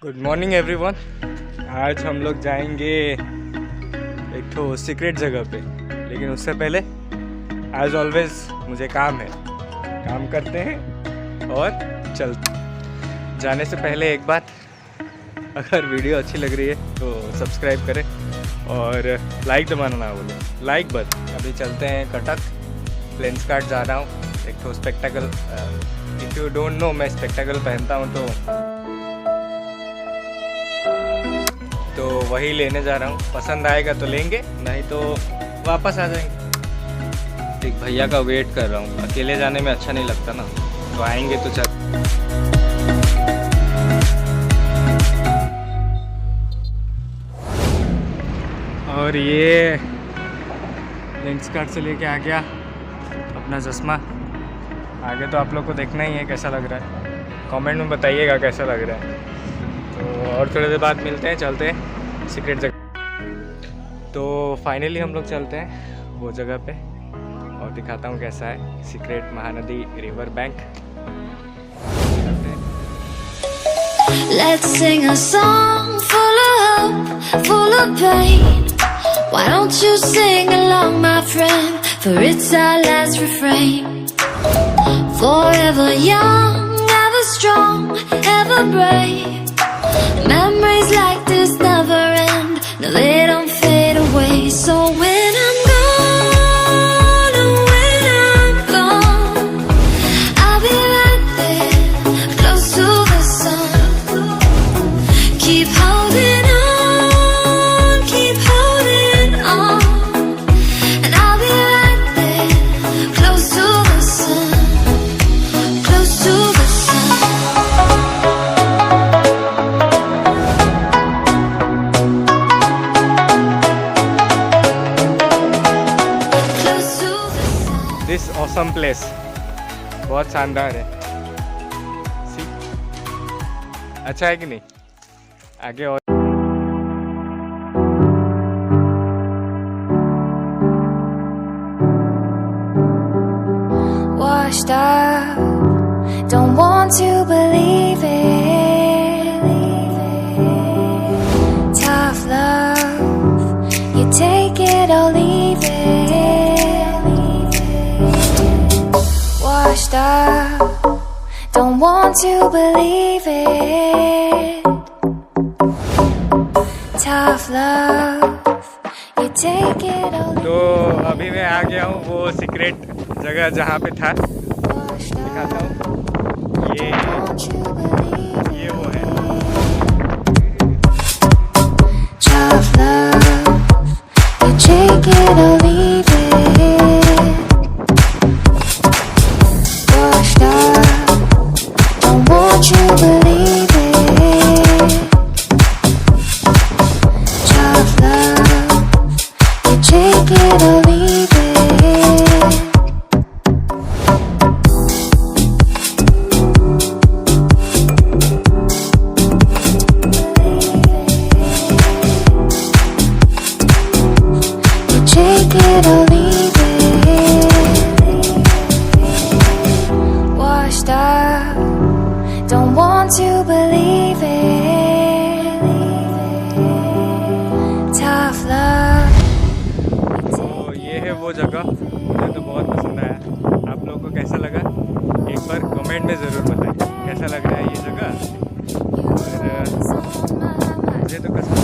Good morning everyone. आज हम लोग जाएंगे एक तो सीक्रेट जगह पे, लेकिन उससे पहले एज ऑलवेज मुझे काम है, काम करते हैं और चलते। जाने से पहले एक बात, अगर वीडियो अच्छी लग रही है तो सब्सक्राइब करें और लाइक दबाना ना भूलें, लाइक बस। अभी चलते हैं कटक, लेंस कार्ड जा रहा हूँ। एक तो spectacle, if you don't know मैं स्पेक्टेकल पहनता हूँ तो वही लेने जा रहा हूँ। पसंद आएगा तो लेंगे, नहीं तो वापस आ जाएंगे। एक भैया का वेट कर रहा हूँ, अकेले जाने में अच्छा नहीं लगता ना, तो आएंगे तो चल। और ये लेंस कार्ड से लेके आ गया अपना चश्मा। आगे तो आप लोग को देखना ही है कैसा लग रहा है, कमेंट में बताइएगा कैसा लग रहा है। तो और थोड़ी देर बाद मिलते हैं, चलते हैं सीक्रेट जगह। तो फाइनली हम लोग चलते हैं वो जगह पे और दिखाता हूँ कैसा है secret Mahanadi river bank. Let's sing a song full of hope, full of pain. Why don't you sing along, my friend? For it's our last refrain. Forever young, ever strong, ever brave. Memories like this never end. No, they don't fade away. So when I'm gone, and when I'm gone, I'll be right there, close to the sun. Keep holding on, keep holding on, and I'll be right there, close to the sun, close to the sun. This awesome place बहुत शानदार है। सी अच्छा है कि नहीं? आगे और Washed up, don't want to believe it. Tough love, you take it or leave it. Washed up, don't want to believe it. Tough love, you take it or leave it. तो अभी मैं आ गया हूँ वो सीक्रेट जगह जहाँ पे था, दिखाता हूँ। ये वो है। Tough love, you take it or leave it. Washed up, don't want you believe it. Tough love, you take it or leave it. Take it or leave it. Washed up, don't want to believe it. Tough love. तो ये है वो जगह, मुझे तो बहुत पसंद आया। आप लोगों को कैसा लगा एक बार कमेंट में ज़रूर बताएं, कैसा लग रहा है ये जगह। और मुझे तो कसम